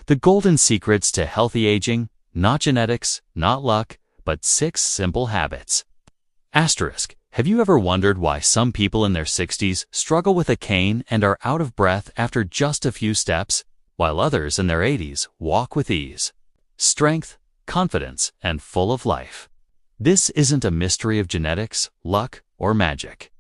The golden secrets to healthy aging, not genetics, not luck, but 6 simple habits. Asterisk. Have you ever wondered why some people in their 60s struggle with a cane and are out of breath after just a few steps, while others in their 80s walk with ease, strength, confidence, and full of life? This isn't a mystery of genetics, luck, or magic.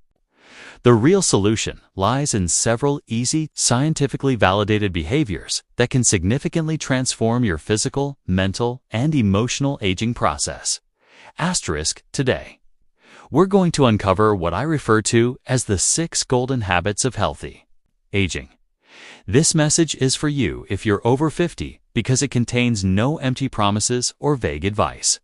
The real solution lies in several easy, scientifically validated behaviors that can significantly transform your physical, mental, and emotional aging process. Asterisk. Today, we're going to uncover what I refer to as the 6 golden habits of healthy aging. This message is for you if you're over 50 because it contains no empty promises or vague advice.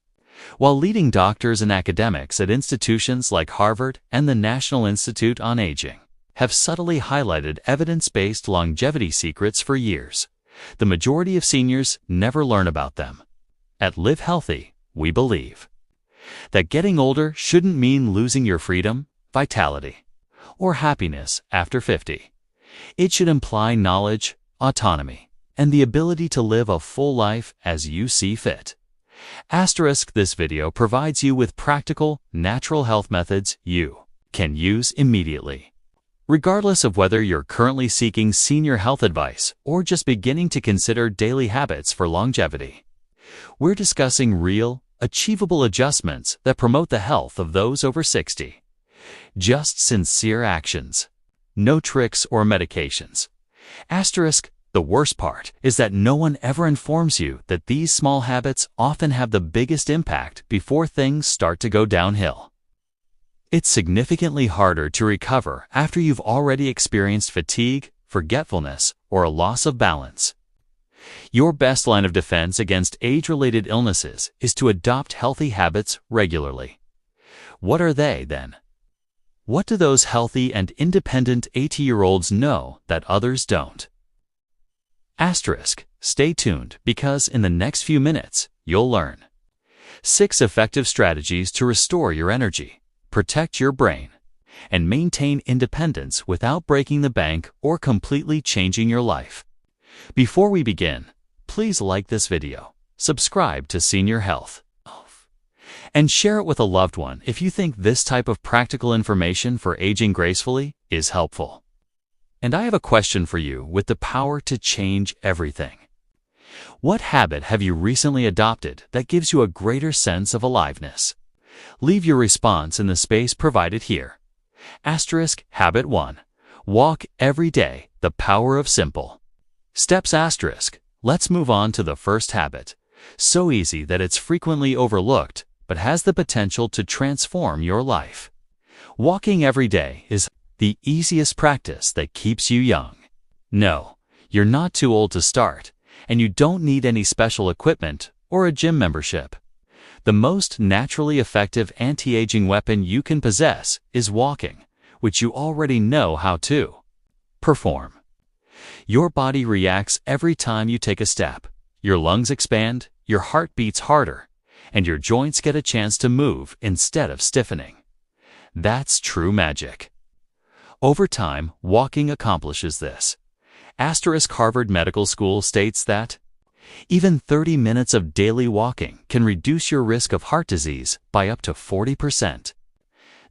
While leading doctors and academics at institutions like Harvard and the National Institute on Aging have subtly highlighted evidence-based longevity secrets for years, the majority of seniors never learn about them. At Live Healthy, we believe that getting older shouldn't mean losing your freedom, vitality, or happiness after 50. It should imply knowledge, autonomy, and the ability to live a full life as you see fit. Asterisk. This video provides you with practical, natural health methods you can use immediately. Regardless of whether you're currently seeking senior health advice or just beginning to consider daily habits for longevity, we're discussing real, achievable adjustments that promote the health of those over 60. Just sincere actions. No tricks or medications. Asterisk. The worst part is that no one ever informs you that these small habits often have the biggest impact before things start to go downhill. It's significantly harder to recover after you've already experienced fatigue, forgetfulness, or a loss of balance. Your best line of defense against age-related illnesses is to adopt healthy habits regularly. What are they, then? What do those healthy and independent 80-year-olds know that others don't? Asterisk. Stay tuned because in the next few minutes, you'll learn 6 effective strategies to restore your energy, protect your brain, and maintain independence without breaking the bank or completely changing your life. Before we begin, please like this video, subscribe to Senior Health, and share it with a loved one if you think this type of practical information for aging gracefully is helpful. And I have a question for you with the power to change everything. What habit have you recently adopted that gives you a greater sense of aliveness? Leave your response in the space provided here. Asterisk. Habit 1. Walk every day. The power of simple steps. Asterisk. Let's move on to the first habit. So easy that it's frequently overlooked, but has the potential to transform your life. Walking every day is the easiest practice that keeps you young. No, you're not too old to start, and you don't need any special equipment or a gym membership. The most naturally effective anti-aging weapon you can possess is walking, which you already know how to perform. Your body reacts every time you take a step. Your lungs expand, your heart beats harder, and your joints get a chance to move instead of stiffening. That's true magic. Over time, walking accomplishes this. Asterisk. Harvard Medical School states that even 30 minutes of daily walking can reduce your risk of heart disease by up to 40%.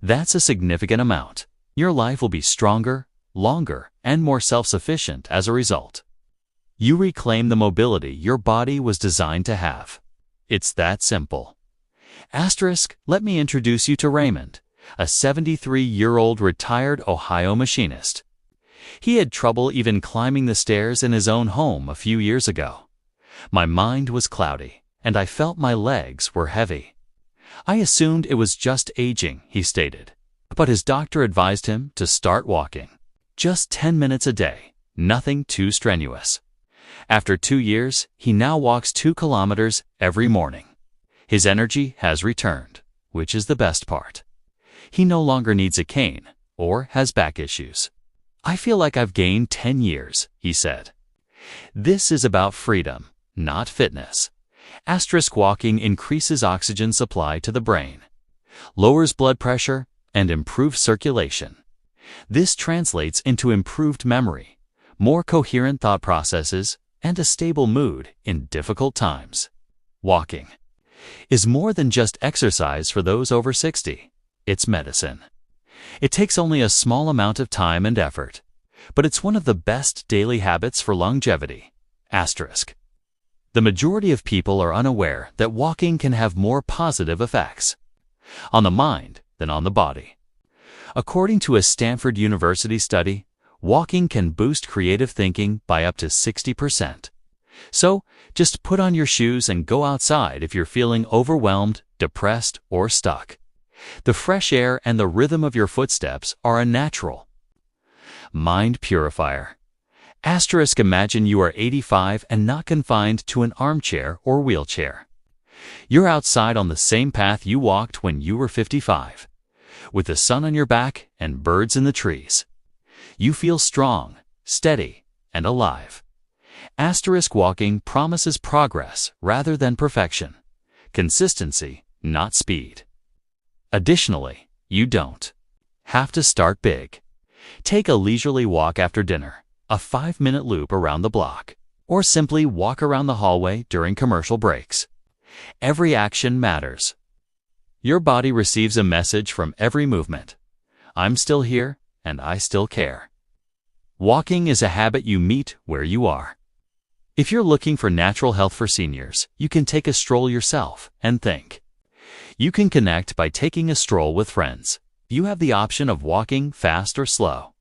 That's a significant amount. Your life will be stronger, longer, and more self-sufficient as a result. You reclaim the mobility your body was designed to have. It's that simple. Asterisk. Let me introduce you to Raymond, a 73-year-old retired Ohio machinist. He had trouble even climbing the stairs in his own home a few years ago. My mind was cloudy, and I felt my legs were heavy. I assumed it was just aging, he stated, but his doctor advised him to start walking. Just 10 minutes a day, nothing too strenuous. After 2 years, he now walks 2 kilometers every morning. His energy has returned, which is the best part. He no longer needs a cane or has back issues. I feel like I've gained 10 years, he said. This is about freedom, not fitness. Asterisk. Walking increases oxygen supply to the brain, lowers blood pressure, and improves circulation. This translates into improved memory, more coherent thought processes, and a stable mood in difficult times. Walking is more than just exercise for those over 60. It's medicine. It takes only a small amount of time and effort, but it's one of the best daily habits for longevity. Asterisk. The majority of people are unaware that walking can have more positive effects on the mind than on the body. According to a Stanford University study, walking can boost creative thinking by up to 60%. So, just put on your shoes and go outside if you're feeling overwhelmed, depressed, or stuck. The fresh air and the rhythm of your footsteps are a natural mind purifier. Asterisk. Imagine you are 85 and not confined to an armchair or wheelchair. You're outside on the same path you walked when you were 55, with the sun on your back and birds in the trees. You feel strong, steady, and alive. Asterisk. Walking promises progress rather than perfection. Consistency, not speed. Additionally, you don't have to start big. Take a leisurely walk after dinner, a 5-minute loop around the block, or simply walk around the hallway during commercial breaks. Every action matters. Your body receives a message from every movement. I'm still here, and I still care. Walking is a habit you meet where you are. If you're looking for natural health for seniors, you can take a stroll yourself and think. You can connect by taking a stroll with friends. You have the option of walking fast or slow.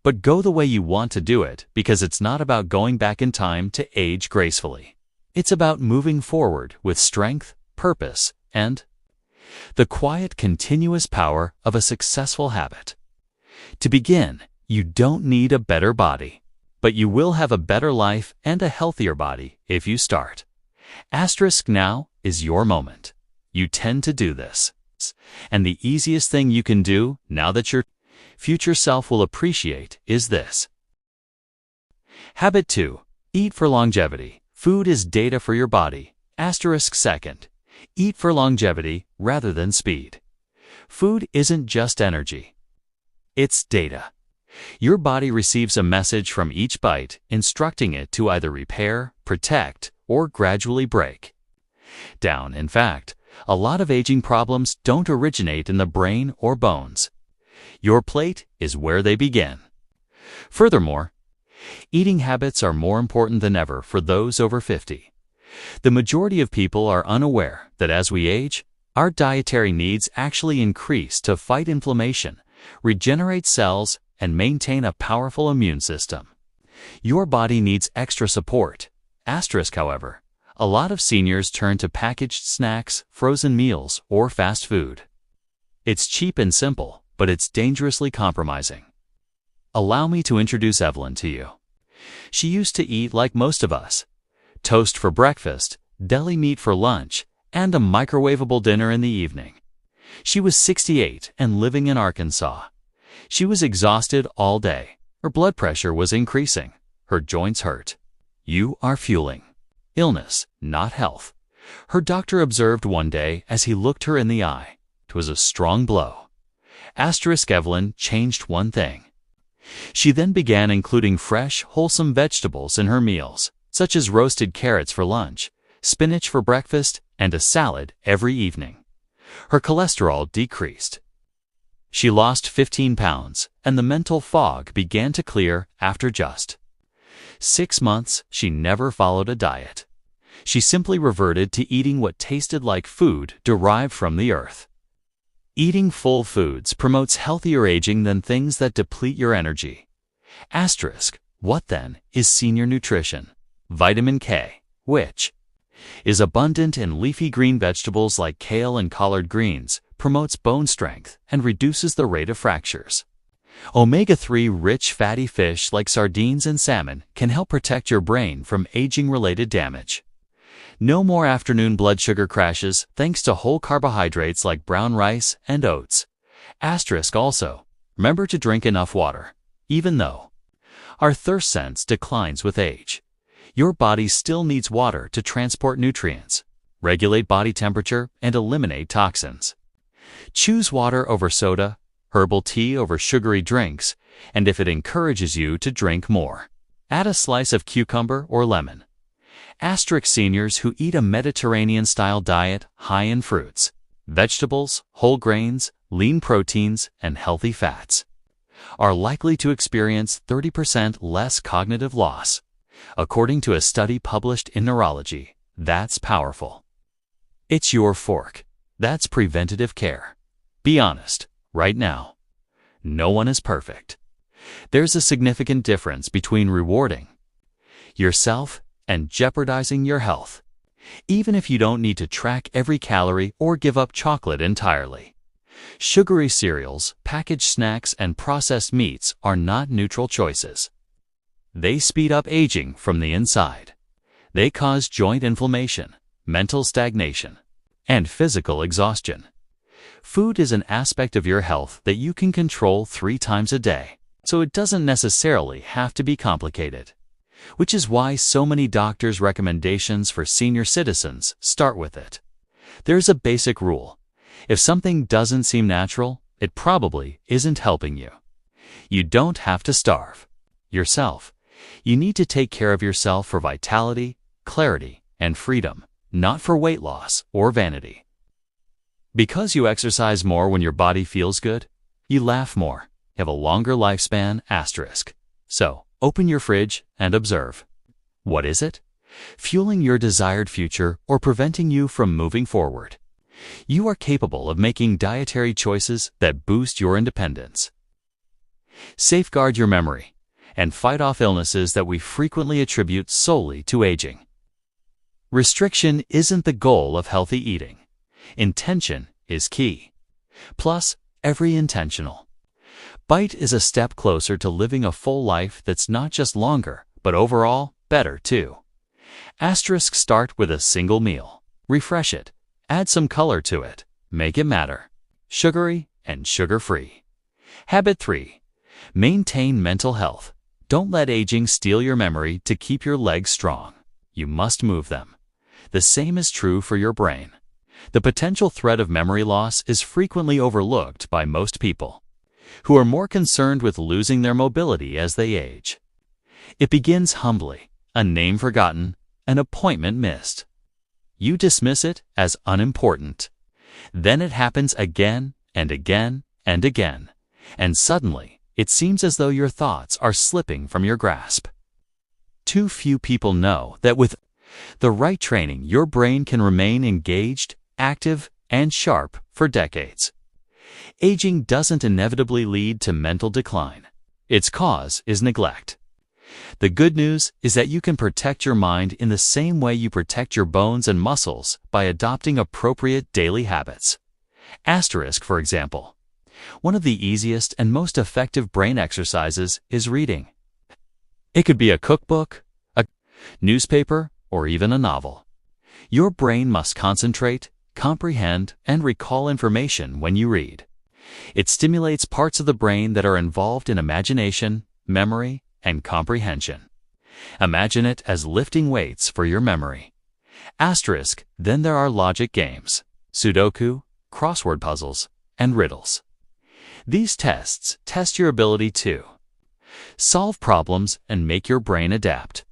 But go the way you want to do it, because it's not about going back in time to age gracefully. It's about moving forward with strength, purpose, and the quiet, continuous power of a successful habit. To begin, you don't need a better body, but you will have a better life and a healthier body if you start. Asterisk. Now is your moment. You tend to do this. And the easiest thing you can do, now that your future self will appreciate, is this. Habit 2. Eat for longevity. Food is data for your body. Asterisk. Second, eat for longevity rather than speed. Food isn't just energy. It's data. Your body receives a message from each bite, instructing it to either repair, protect, or gradually break down. In fact, a lot of aging problems don't originate in the brain or bones. Your plate is where they begin. Furthermore, eating habits are more important than ever for those over 50. The majority of people are unaware that as we age, our dietary needs actually increase to fight inflammation, regenerate cells, and maintain a powerful immune system. Your body needs extra support. Asterisk. However, a lot of seniors turn to packaged snacks, frozen meals, or fast food. It's cheap and simple, but it's dangerously compromising. Allow me to introduce Evelyn to you. She used to eat like most of us. Toast for breakfast, deli meat for lunch, and a microwavable dinner in the evening. She was 68 and living in Arkansas. She was exhausted all day. Her blood pressure was increasing. Her joints hurt. You are fueling illness, not health. Her doctor observed one day as he looked her in the eye. It was a strong blow. Asterisk. Evelyn changed one thing. She then began including fresh, wholesome vegetables in her meals, such as roasted carrots for lunch, spinach for breakfast, and a salad every evening. Her cholesterol decreased. She lost 15 pounds, and the mental fog began to clear after just 6 months. She never followed a diet. She simply reverted to eating what tasted like food derived from the earth. Eating full foods promotes healthier aging than things that deplete your energy. Asterisk. What then is senior nutrition? Vitamin K, which is abundant in leafy green vegetables like kale and collard greens, promotes bone strength and reduces the rate of fractures. Omega-3 rich fatty fish like sardines and salmon can help protect your brain from aging-related damage. No more afternoon blood sugar crashes thanks to whole carbohydrates like brown rice and oats. Asterisk. Also, remember to drink enough water. Even though our thirst sense declines with age, your body still needs water to transport nutrients, regulate body temperature, and eliminate toxins. Choose water over soda, herbal tea over sugary drinks, and if it encourages you to drink more, Add a slice of cucumber or lemon. Asterisk seniors who eat a Mediterranean-style diet high in fruits, vegetables, whole grains, lean proteins, and healthy fats are likely to experience 30% less cognitive loss, according to a study published in Neurology. That's powerful. It's your fork. That's preventative care. Be honest, right now. No one is perfect. There's a significant difference between rewarding yourself and jeopardizing your health, even if you don't need to track every calorie or give up chocolate entirely. Sugary cereals, packaged snacks, and processed meats are not neutral choices. They speed up aging from the inside. They cause joint inflammation, mental stagnation, and physical exhaustion. Food is an aspect of your health that you can control 3 times a day, so it doesn't necessarily have to be complicated. Which is why so many doctors' recommendations for senior citizens start with it. There's a basic rule. If something doesn't seem natural, it probably isn't helping you. You don't have to starve yourself. You need to take care of yourself for vitality, clarity, and freedom, not for weight loss or vanity. Because you exercise more when your body feels good, you laugh more, you have a longer lifespan, asterisk. So, open your fridge and observe. What is it? Fueling your desired future or preventing you from moving forward? You are capable of making dietary choices that boost your independence. Safeguard your memory and fight off illnesses that we frequently attribute solely to aging. Restriction isn't the goal of healthy eating. Intention is key. Plus, every intentional bite is a step closer to living a full life that's not just longer, but overall better too. Asterisk start with a single meal. Refresh it. Add some color to it. Make it matter. Sugary and sugar-free. Habit 3. Maintain mental health. Don't let aging steal your memory to keep your legs strong. You must move them. The same is true for your brain. The potential threat of memory loss is frequently overlooked by most people, who are more concerned with losing their mobility as they age. It begins humbly, a name forgotten, an appointment missed. You dismiss it as unimportant. Then it happens again and again and again, and suddenly it seems as though your thoughts are slipping from your grasp. Too few people know that with the right training, your brain can remain engaged, active, and sharp for decades. Aging doesn't inevitably lead to mental decline. Its cause is neglect. The good news is that you can protect your mind in the same way you protect your bones and muscles by adopting appropriate daily habits. Asterisk, for example. One of the easiest and most effective brain exercises is reading. It could be a cookbook, a newspaper, or even a novel. Your brain must concentrate, comprehend, and recall information when you read. It stimulates parts of the brain that are involved in imagination, memory, and comprehension. Imagine it as lifting weights for your memory. Asterisk, then there are logic games, Sudoku, crossword puzzles, and riddles. These tests test your ability to solve problems and make your brain adapt.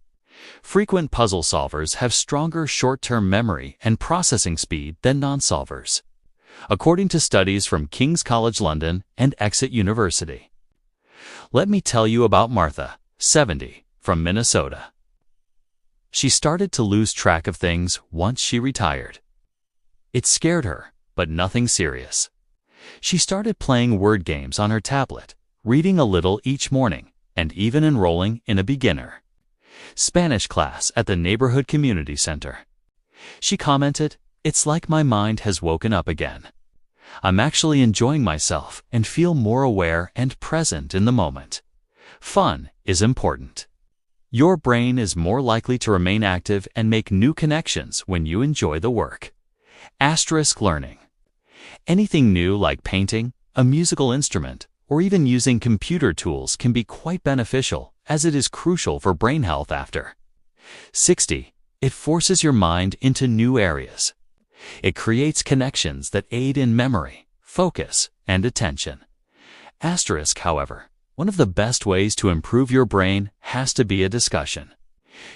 Frequent puzzle solvers have stronger short-term memory and processing speed than non-solvers, according to studies from King's College London and Exeter University. Let me tell you about Martha, 70, from Minnesota. She started to lose track of things once she retired. It scared her, but nothing serious. She started playing word games on her tablet, reading a little each morning, and even enrolling in a beginner Spanish class at the neighborhood community center. She commented, "It's like my mind has woken up again. I'm actually enjoying myself and feel more aware and present in the moment." Fun is important. Your brain is more likely to remain active and make new connections when you enjoy the work. Asterisk learning. Anything new like painting, a musical instrument, or even using computer tools can be quite beneficial, as it is crucial for brain health after 60. It forces your mind into new areas. It creates connections that aid in memory, focus, and attention. Asterisk, however, One of the best ways to improve your brain has to be a discussion.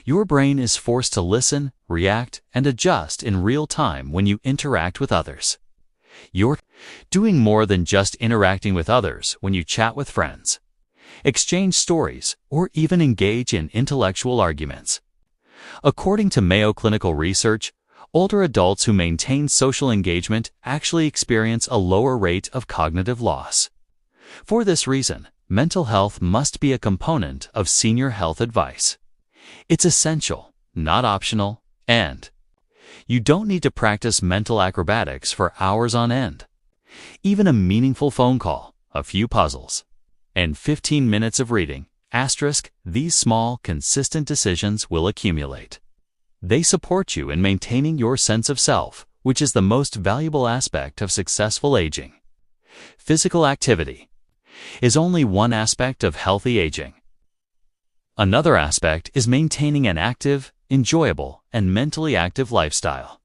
Your brain is forced to listen, react, and adjust in real time when you interact with others. You're doing more than just interacting with others when you chat with friends, exchange stories, or even engage in intellectual arguments. According to Mayo Clinical Research, older adults who maintain social engagement actually experience a lower rate of cognitive loss. For this reason, mental health must be a component of senior health advice. It's essential, not optional, and you don't need to practice mental acrobatics for hours on end. Even a meaningful phone call, a few puzzles, and 15 minutes of reading, these small, consistent decisions will accumulate. They support you in maintaining your sense of self, which is the most valuable aspect of successful aging. Physical activity is only one aspect of healthy aging. Another aspect is maintaining an active, enjoyable, and mentally active lifestyle.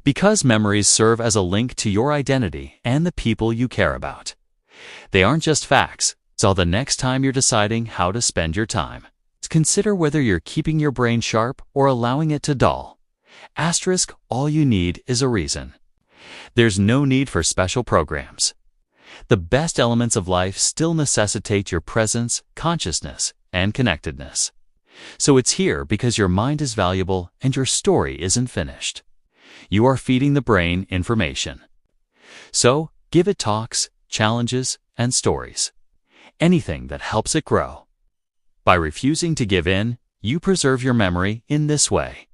Because memories serve as a link to your identity and the people you care about. They aren't just facts, so the next time you're deciding how to spend your time, consider whether you're keeping your brain sharp or allowing it to dull. All you need is a reason. There's no need for special programs. The best elements of life still necessitate your presence, consciousness, and connectedness. So it's here because your mind is valuable and your story isn't finished. You are feeding the brain information. So give it talks, challenges, and stories. Anything that helps it grow. By refusing to give in, you preserve your memory in this way.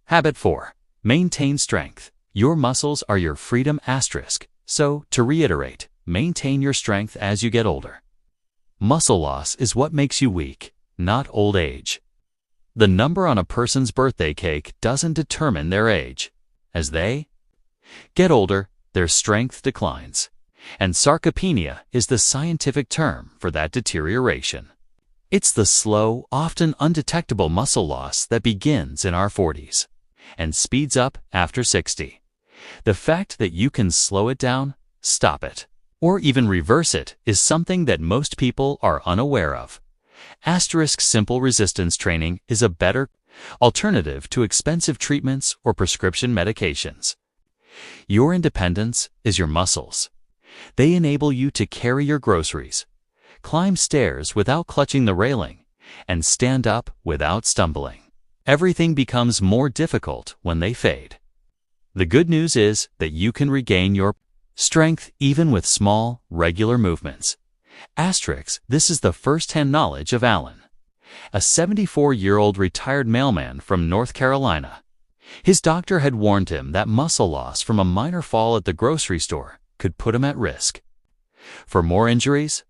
Habit 4. Maintain strength. Your muscles are your freedom. So, to reiterate, maintain your strength as you get older. Muscle loss is what makes you weak, not old age. The number on a person's birthday cake doesn't determine their age. As they get older, their strength declines. And sarcopenia is the scientific term for that deterioration. It's the slow, often undetectable muscle loss that begins in our 40s and speeds up after 60. The fact that you can slow it down, stop it, or even reverse it is something that most people are unaware of. Simple resistance training is a better alternative to expensive treatments or prescription medications. Your independence is your muscles. They enable you to carry your groceries, climb stairs without clutching the railing, and stand up without stumbling. Everything becomes more difficult when they fade. The good news is that you can regain your strength even with small, regular movements. This is the first-hand knowledge of Alan, a 74-year-old retired mailman from North Carolina. His doctor had warned him that muscle loss from a minor fall at the grocery store could put him at risk. For more injuries,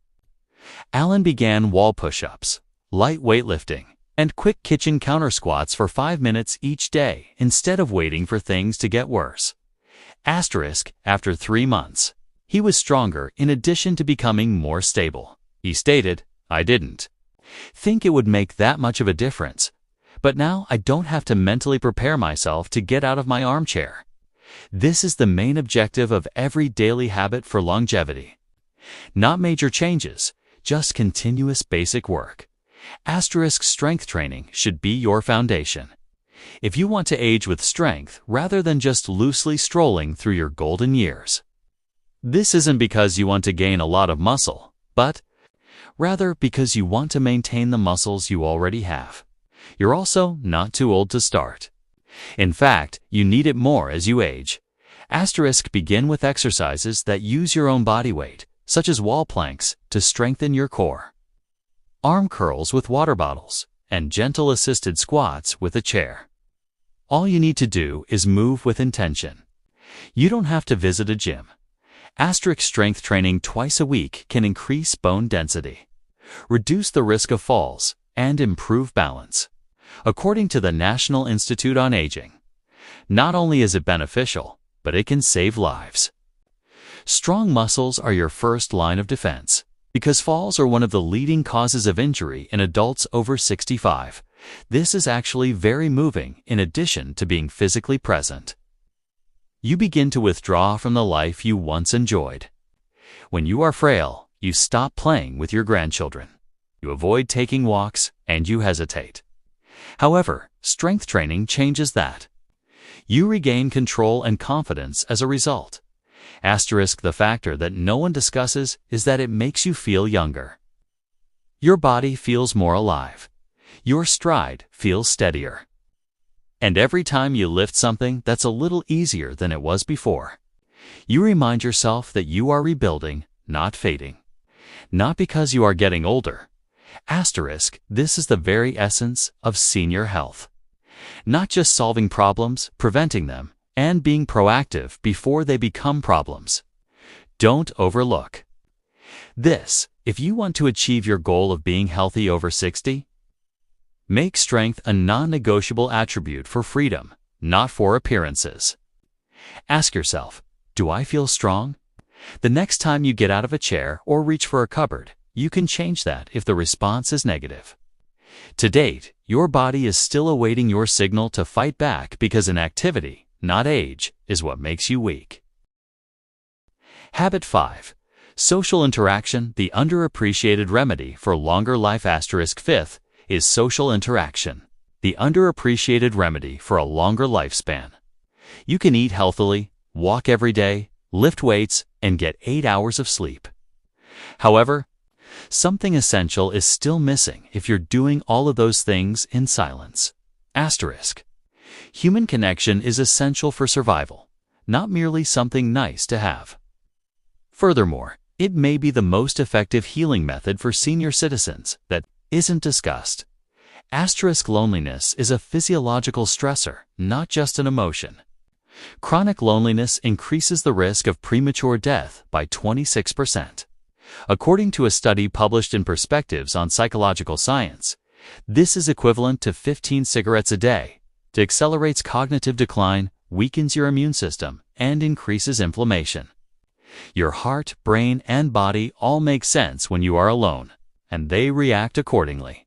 Alan began wall push-ups, light weightlifting, and quick kitchen counter squats for 5 minutes each day instead of waiting for things to get worse. After 3 months, he was stronger in addition to becoming more stable. He stated, "I didn't think it would make that much of a difference, but now I don't have to mentally prepare myself to get out of my armchair." This is the main objective of every daily habit for longevity. Not major changes, just continuous basic work. Strength training should be your foundation. If you want to age with strength rather than just loosely strolling through your golden years. This isn't because you want to gain a lot of muscle, but rather because you want to maintain the muscles you already have. You're also not too old to start. In fact, you need it more as you age. Begin with exercises that use your own body weight, such as wall planks, to strengthen your core. Arm curls with water bottles, and gentle assisted squats with a chair. All you need to do is move with intention. You don't have to visit a gym. Strength training twice a week can increase bone density, reduce the risk of falls, and improve balance. According to the National Institute on Aging, not only is it beneficial, but it can save lives. Strong muscles are your first line of defense. Because falls are one of the leading causes of injury in adults over 65, this is actually very moving in addition to being physically present. You begin to withdraw from the life you once enjoyed. When you are frail, you stop playing with your grandchildren. You avoid taking walks, and you hesitate. However, strength training changes that. You regain control and confidence as a result. Asterisk, the factor that no one discusses is that it makes you feel younger. Your body feels more alive. Your stride feels steadier. And every time you lift something that's a little easier than it was before, you remind yourself that you are rebuilding, not fading. Not because you are getting older. Asterisk, this is the very essence of senior health. Not just solving problems, preventing them, and being proactive before they become problems. Don't overlook this. If you want to achieve your goal of being healthy over 60, make strength a non-negotiable attribute for freedom, not for appearances. Ask yourself, do I feel strong? The next time you get out of a chair or reach for a cupboard, you can change that if the response is negative. To date, your body is still awaiting your signal to fight back because inactivity, not age, is what makes you weak. Habit 5. Social interaction, the underappreciated remedy for longer life. Asterisk, fifth is social interaction, the underappreciated remedy for a longer lifespan. You can eat healthily, walk every day, lift weights, and get 8 hours of sleep. However, something essential is still missing if you're doing all of those things in silence. Asterisk. Human connection is essential for survival, not merely something nice to have. Furthermore, it may be the most effective healing method for senior citizens that isn't discussed. Asterisk, loneliness is a physiological stressor, not just an emotion. Chronic loneliness increases the risk of premature death by 26%. According to a study published in Perspectives on Psychological Science, this is equivalent to 15 cigarettes a day. It accelerates cognitive decline, weakens your immune system, and increases inflammation. Your heart, brain, and body all make sense when you are alone, and they react accordingly.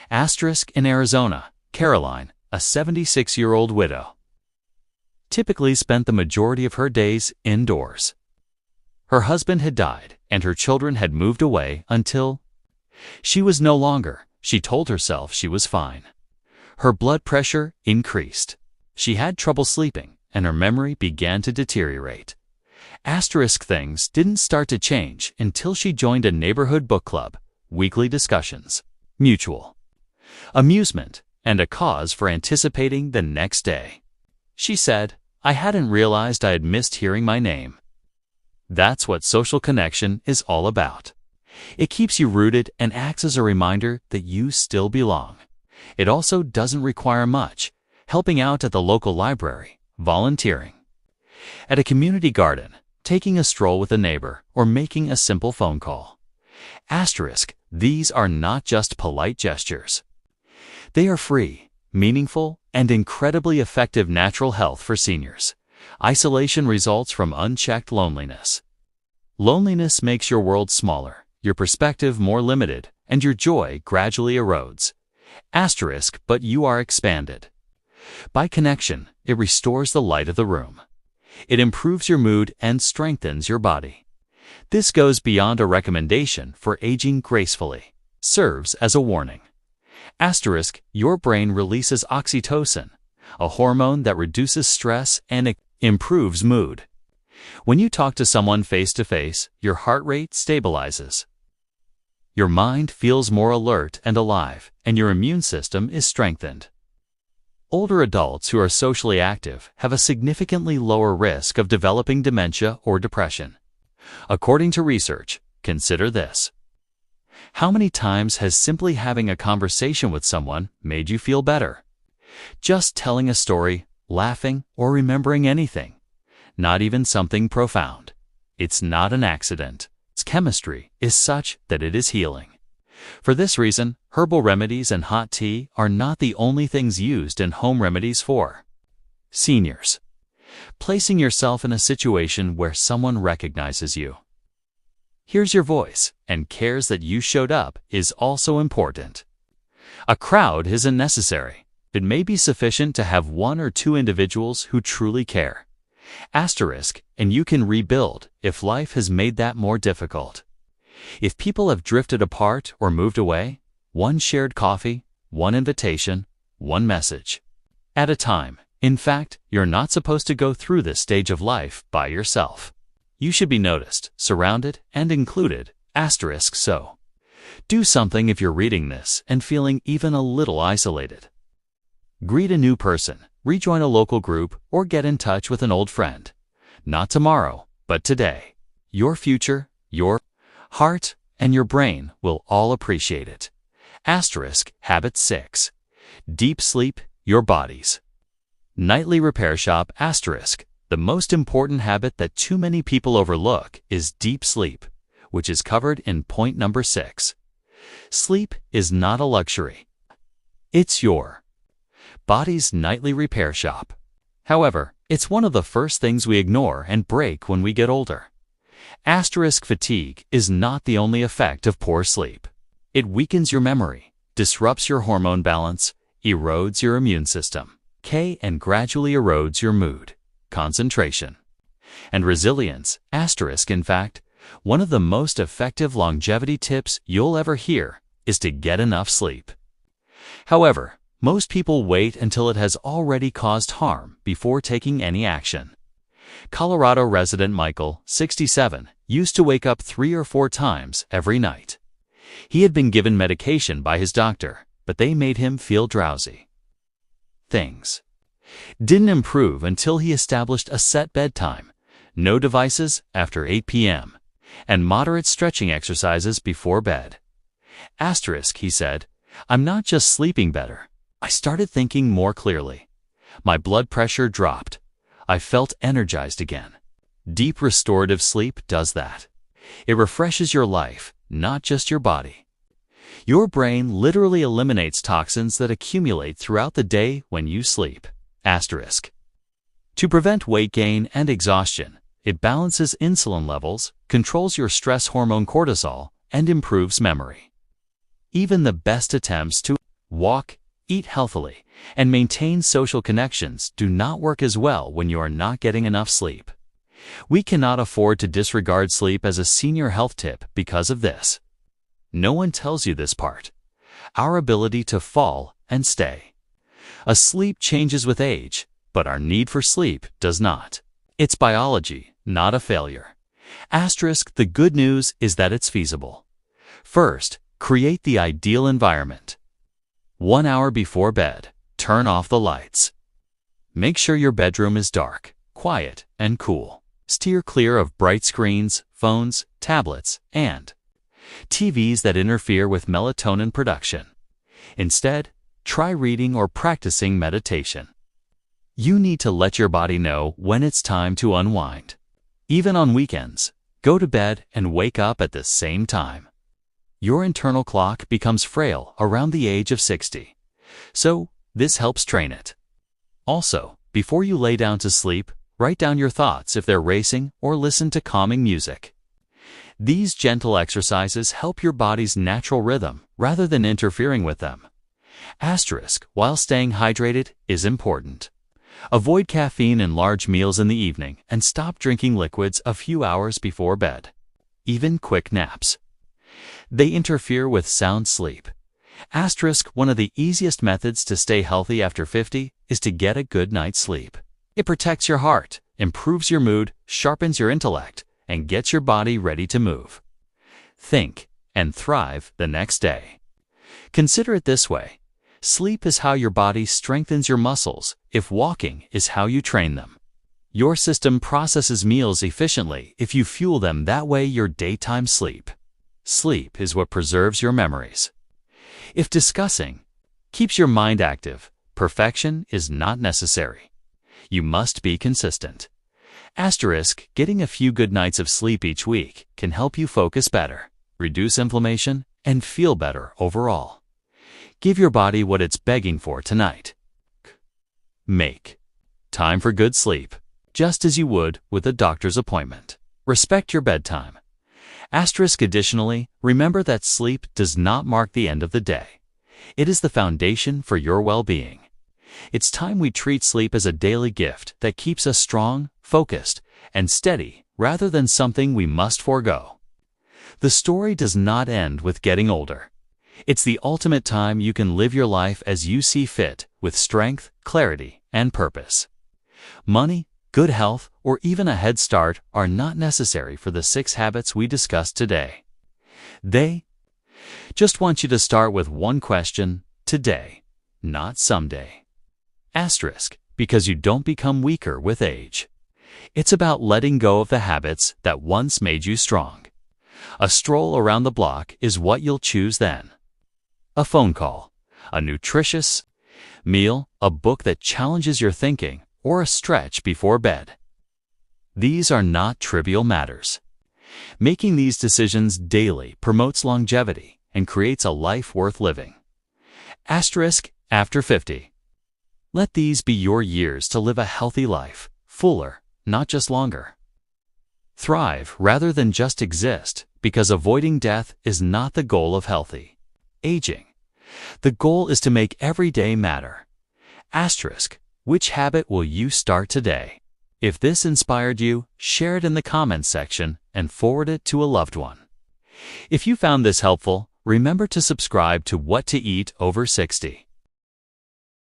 Asterisk, in Arizona, Caroline, a 76-year-old widow, typically spent the majority of her days indoors. Her husband had died, and her children had moved away until she was no longer. She told herself she was fine. Her blood pressure increased. She had trouble sleeping, and her memory began to deteriorate. Asterisk, things didn't start to change until she joined a neighborhood book club, weekly discussions, mutual amusement, and a cause for anticipating the next day. She said, "I hadn't realized I had missed hearing my name." That's what social connection is all about. It keeps you rooted and acts as a reminder that you still belong. It also doesn't require much: helping out at the local library, volunteering at a community garden, taking a stroll with a neighbor, or making a simple phone call. Asterisk, these are not just polite gestures. They are free, meaningful, and incredibly effective natural health for seniors. Isolation results from unchecked loneliness. Loneliness makes your world smaller, your perspective more limited, and your joy gradually erodes. Asterisk, but you are expanded. By connection, it restores the light of the room. It improves your mood and strengthens your body. This goes beyond a recommendation for aging gracefully. Serves as a warning. Asterisk, your brain releases oxytocin, a hormone that reduces stress and improves mood. When you talk to someone face to face, your heart rate stabilizes. Your mind feels more alert and alive, and your immune system is strengthened. Older adults who are socially active have a significantly lower risk of developing dementia or depression. According to research, consider this. How many times has simply having a conversation with someone made you feel better? Just telling a story, laughing, or remembering anything. Not even something profound. It's not an accident. Its chemistry is such that it is healing. For this reason, herbal remedies and hot tea are not the only things used in home remedies for seniors. Placing yourself in a situation where someone recognizes you, hears your voice, and cares that you showed up is also important. A crowd isn't necessary. It may be sufficient to have 1 or 2 individuals who truly care. Asterisk, and you can rebuild if life has made that more difficult. If people have drifted apart or moved away, one shared coffee, one invitation, one message at a time. In fact, you're not supposed to go through this stage of life by yourself. You should be noticed, surrounded, and included. So, do something if you're reading this and feeling even a little isolated. Greet a new person, rejoin a local group, or get in touch with an old friend. Not tomorrow, but today. Your future, your heart, and your brain will all appreciate it. Habit 6. Deep sleep, your bodies. Nightly repair shop. The most important habit that too many people overlook is deep sleep, which is covered in point number 6. Sleep is not a luxury. It's your body's nightly repair shop. However, it's one of the first things we ignore and break when we get older. Fatigue is not the only effect of poor sleep. It weakens your memory, disrupts your hormone balance, erodes your immune system, and gradually erodes your mood, concentration, and resilience. In fact, one of the most effective longevity tips you'll ever hear is to get enough sleep. However, most people wait until it has already caused harm before taking any action. Colorado resident Michael, 67, used to wake up 3 or 4 times every night. He had been given medication by his doctor, but they made him feel drowsy. Things didn't improve until he established a set bedtime, no devices after 8 p.m., and moderate stretching exercises before bed. He said, "I'm not just sleeping better. I started thinking more clearly. My blood pressure dropped. I felt energized again." Deep restorative sleep does that. It refreshes your life, not just your body. Your brain literally eliminates toxins that accumulate throughout the day when you sleep. To prevent weight gain and exhaustion, it balances insulin levels, controls your stress hormone cortisol, and improves memory. Even the best attempts to walk, eat healthily, and maintain social connections do not work as well when you are not getting enough sleep. We cannot afford to disregard sleep as a senior health tip because of this. No one tells you this part. Our ability to fall and stay asleep changes with age, but our need for sleep does not. It's biology, not a failure. The good news is that it's feasible. First, create the ideal environment. 1 hour before bed, turn off the lights. Make sure your bedroom is dark, quiet, and cool. Steer clear of bright screens, phones, tablets, and TVs that interfere with melatonin production. Instead, try reading or practicing meditation. You need to let your body know when it's time to unwind. Even on weekends, go to bed and wake up at the same time. Your internal clock becomes frail around the age of 60, so this helps train it. Also, before you lay down to sleep, write down your thoughts if they're racing or listen to calming music. These gentle exercises help your body's natural rhythm rather than interfering with them. While staying hydrated is important. Avoid caffeine in large meals in the evening and stop drinking liquids a few hours before bed. Even quick naps. They interfere with sound sleep. One of the easiest methods to stay healthy after 50 is to get a good night's sleep. It protects your heart, improves your mood, sharpens your intellect, and gets your body ready to move, think, and thrive the next day. Consider it this way. Sleep is how your body strengthens your muscles, if walking is how you train them. Your system processes meals efficiently if you fuel them that way. Your daytime sleep. Sleep is what preserves your memories. If discussing keeps your mind active, perfection is not necessary. You must be consistent. Getting a few good nights of sleep each week can help you focus better, reduce inflammation, and feel better overall. Give your body what it's begging for tonight. Make time for good sleep, just as you would with a doctor's appointment. Respect your bedtime. Additionally, remember that sleep does not mark the end of the day. It is the foundation for your well-being. It's time we treat sleep as a daily gift that keeps us strong, focused, and steady rather than something we must forego. The story does not end with getting older. It's the ultimate time you can live your life as you see fit, with strength, clarity, and purpose. Money, good health, or even a head start are not necessary for the 6 habits we discussed today. They just want you to start with one question: today, not someday. Asterisk, because you don't become weaker with age. It's about letting go of the habits that once made you strong. A stroll around the block is what you'll choose then. A phone call, a nutritious meal, a book that challenges your thinking, or a stretch before bed. These are not trivial matters. Making these decisions daily promotes longevity and creates a life worth living. Asterisk, after 50. Let these be your years to live a healthy life, fuller, not just longer. Thrive rather than just exist, because avoiding death is not the goal of healthy aging. The goal is to make every day matter. Asterisk, which habit will you start today? If this inspired you, share it in the comments section and forward it to a loved one. If you found this helpful, remember to subscribe to What to Eat Over 60.